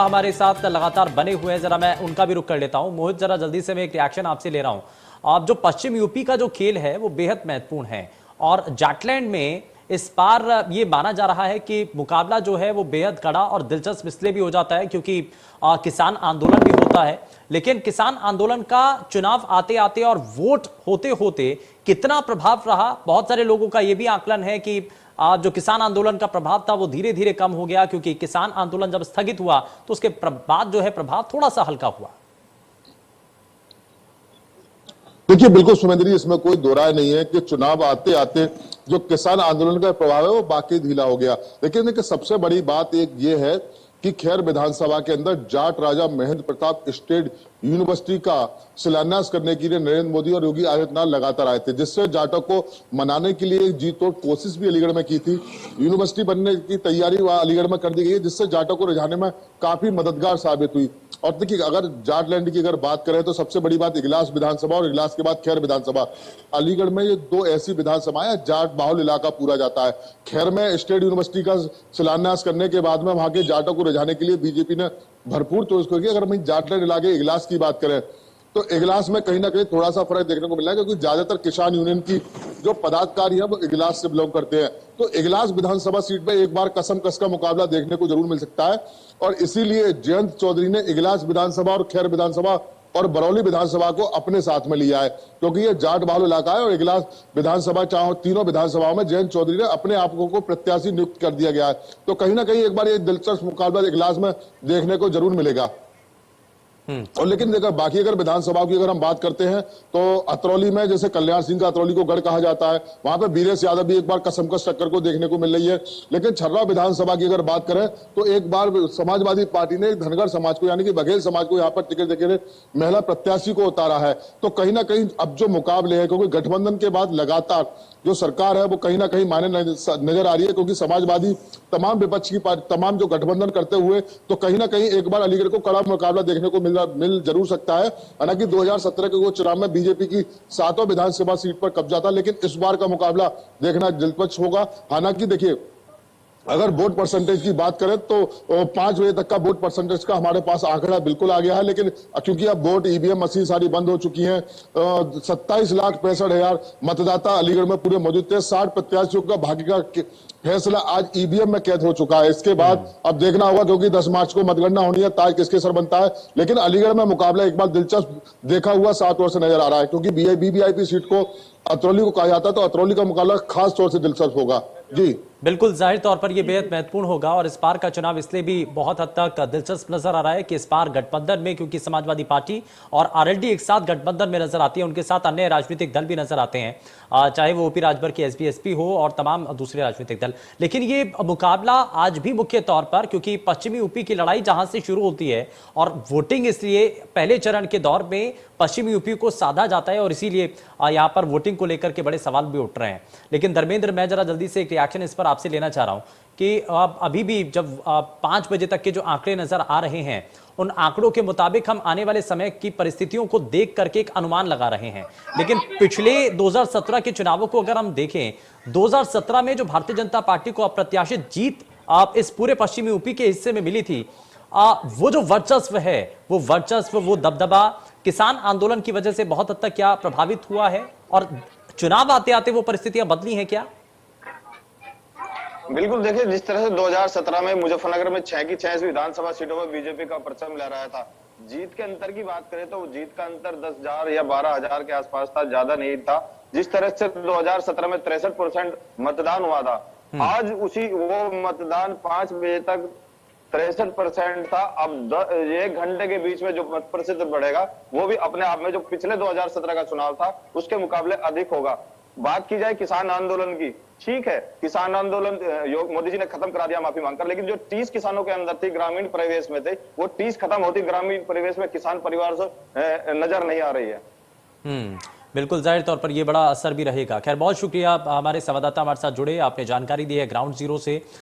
हमारे साथ लगातार बने हुए हैं, जरा मैं उनका भी रुख कर लेता हूं। मोहित, जरा जल्दी से मैं एक रिएक्शन आपसे ले रहा हूं। आप जो पश्चिम यूपी का जो खेल है वो बेहद महत्वपूर्ण है और जाटलैंड में इस बार ये माना जा रहा है कि मुकाबला जो है वो बेहद कड़ा और दिलचस्प इसलिए भी हो जाता है क्योंकि किसान आंदोलन भी होता है। लेकिन किसान आंदोलन का चुनाव आते आते और वोट होते होते कितना प्रभाव रहा, बहुत सारे लोगों का यह भी आकलन है कि जो किसान आंदोलन का प्रभाव था वो धीरे धीरे कम हो गया, क्योंकि किसान आंदोलन जब स्थगित हुआ तो उसके बाद जो है प्रभाव थोड़ा सा हल्का हुआ। देखिए, बिल्कुल सुमेंद्र जी, इसमें कोई दो राय नहीं है कि चुनाव आते आते जो किसान आंदोलन का प्रभाव है वो बाकी ढीला हो गया। लेकिन देखिए, सबसे बड़ी बात एक ये है कि खैर विधानसभा के अंदर जाट राजा महेंद्र प्रताप स्टेट यूनिवर्सिटी का शिलान्यास करने के लिए नरेंद्र मोदी और योगी आदित्यनाथ लगातार आए थे, जिससे जाटों को मनाने के लिए जी तोड़ कोशिश भी अलीगढ़ में की थी। यूनिवर्सिटी बनने की तैयारी अलीगढ़ में कर दी गई है, जिससे जाटों को रिझाने में काफी मददगार साबित हुई। और देखिए, अगर जाटलैंड की अगर बात करें तो सबसे बड़ी बात इगलास विधानसभा और इगलास के बाद खैर विधानसभा। अलीगढ़ में ये दो ऐसी विधानसभाएं जाट बाहुल इलाका पूरा जाता है। खैर में स्टेट यूनिवर्सिटी का शिलान्यास करने के बाद में वहां के जाटों को रिझाने के लिए बीजेपी ने भरपूर कोशिश की। अगर हम जाटलैंड इलाके इगलास की बात करें तो इगलास में कहीं ना कहीं थोड़ा सा फर्क देखने को मिला है, क्योंकि ज्यादातर किसान यूनियन की जो पदाधिकारी है वो इगलास से बिलोंग करते हैं। तो इगलास विधानसभा सीट पे एक बार कसम कस का मुकाबला देखने को जरूर मिल सकता है। और इसीलिए जयंत चौधरी ने इगलास विधानसभा और खैर विधानसभा और बरौली विधानसभा को अपने साथ में लिया है, क्योंकि ये जाट बाहुल इलाका है। और इगलास विधानसभा चाहे तीनों विधानसभाओं में जयंत चौधरी ने अपने आप को प्रत्याशी नियुक्त कर दिया गया है। तो कहीं ना कहीं एक बार ये दिलचस्प मुकाबला इगलास में देखने को जरूर मिलेगा। और लेकिन देखा, बाकी अगर विधानसभा की अगर हम बात करते हैं तो अतरौली में जैसे कल्याण सिंह का अतरौली को गढ़ कहा जाता है, वहां पे वीरेश यादव भी एक बार कसमकस टक्कर को देखने को मिल रही है। लेकिन छर्रा विधानसभा की अगर बात करें तो एक बार समाजवादी पार्टी ने धनगर समाज को यानी कि बघेल समाज को यहाँ पर टिकट देकर महिला प्रत्याशी को उतारा है। तो कहीं ना कहीं अब जो मुकाबले है, क्योंकि गठबंधन के बाद लगातार जो सरकार है वो कहीं ना कहीं मायने नजर आ रही है, क्योंकि समाजवादी तमाम विपक्ष की तमाम जो गठबंधन करते हुए तो कहीं ना कहीं एक बार अलीगढ़ को कड़ा मुकाबला देखने को मिल जरूर सकता है। हालांकि 2017 के वो चुनाव में बीजेपी की 7 विधानसभा सीट पर कब्जा था, लेकिन इस बार का मुकाबला देखना दिलचस्प होगा। हालांकि देखिए, अगर वोट परसेंटेज की बात करें तो 5 बजे तक का वोट परसेंटेज का हमारे पास आंकड़ा बिल्कुल आ गया है। लेकिन क्योंकि अब वोट ईवीएम मशीन सारी बंद हो चुकी हैं, 27,65,000 मतदाता अलीगढ़ में पूरे मौजूद थे। 60 प्रत्याशियों का भाग्य का फैसला आज ईवीएम में कैद हो चुका है। इसके बाद अब देखना होगा, क्योंकि 10 मार्च को मतगणना होनी है, ताज किसके सर बनता है। लेकिन अलीगढ़ में मुकाबला एक बार दिलचस्प देखा हुआ 7 वर्ष से नजर आ रहा है, क्योंकि बीबीआईपी सीट को अतरौली को कहा जाता है, तो अतरौली का मुकाबला खास तौर से दिलचस्प होगा। जी बिल्कुल, जाहिर तौर पर यह बेहद महत्वपूर्ण होगा और इस बार का चुनाव इसलिए भी बहुत हद तक दिलचस्प नजर आ रहा है कि इस बार गठबंधन में, क्योंकि समाजवादी पार्टी और आरएलडी एक साथ गठबंधन में नजर आती है, उनके साथ अन्य राजनीतिक दल भी नजर आते हैं, चाहे वो ओपी राजभर की एसपी हो और तमाम दूसरे राजनीतिक दल। लेकिन ये मुकाबला आज भी मुख्य तौर पर, क्योंकि पश्चिमी यूपी की लड़ाई जहां से शुरू होती है और वोटिंग इसलिए पहले चरण के दौर में पश्चिमी यूपी को साधा जाता है और इसीलिए यहां पर वोटिंग को लेकर के बड़े सवाल भी उठ रहे हैं। लेकिन धर्मेंद्र, मैं जरा जल्दी से एक रिएक्शन इस पर आपसे लेना चाह रहा हूं कि अभी भी जब 5 बजे तक के जो आंकड़े नजर आ रहे हैं, उन आंकड़ों के मुताबिक हम आने वाले समय की परिस्थितियों को देख करके एक अनुमान लगा रहे हैं। लेकिन पिछले 2017 के चुनावों को अगर हम देखें, 2017 में जो भारतीय जनता पार्टी को अप्रत्याशित जीत इस पूरे पश्चिमी यूपी के हिस्से में मिली थी, वो जो वर्चस्व है, वो वर्चस्व, वो दबदबा किसान आंदोलन की वजह से बहुत हद तक क्या प्रभावित हुआ है और चुनाव आते आते वो परिस्थितियां बदली हैं क्या? बिल्कुल, देखिए, जिस तरह से 2017 में मुजफ्फरनगर में 6 की 6 विधानसभा सीटों में बीजेपी का परचम लहराया था। जीत के अंतर की बात करें तो जीत का अंतर 10,000 या 12,000 के आसपास था, ज्यादा नहीं था। जिस तरह से 2017 में 63% मतदान हुआ था, आज उसी वो मतदान 5 बजे तक 63% था। अब 1 घंटे के बीच में जो मत प्रतिशत बढ़ेगा वो भी अपने आप में जो पिछले 2017 का चुनाव था उसके मुकाबले अधिक होगा। बात की जाए किसान आंदोलन की, ठीक है, किसान आंदोलन मोदी जी ने खत्म करा दिया माफी मांगकर, लेकिन जो 30 किसानों के अंदर थी, ग्रामीण परिवेश में थे, वो 30 खत्म होती ग्रामीण परिवेश में किसान परिवार से नजर नहीं आ रही है। बिल्कुल, जाहिर तौर पर यह बड़ा असर भी रहेगा। खैर, बहुत शुक्रिया, हमारे संवाददाता हमारे साथ जुड़े, आपने जानकारी दी है ग्राउंड जीरो से।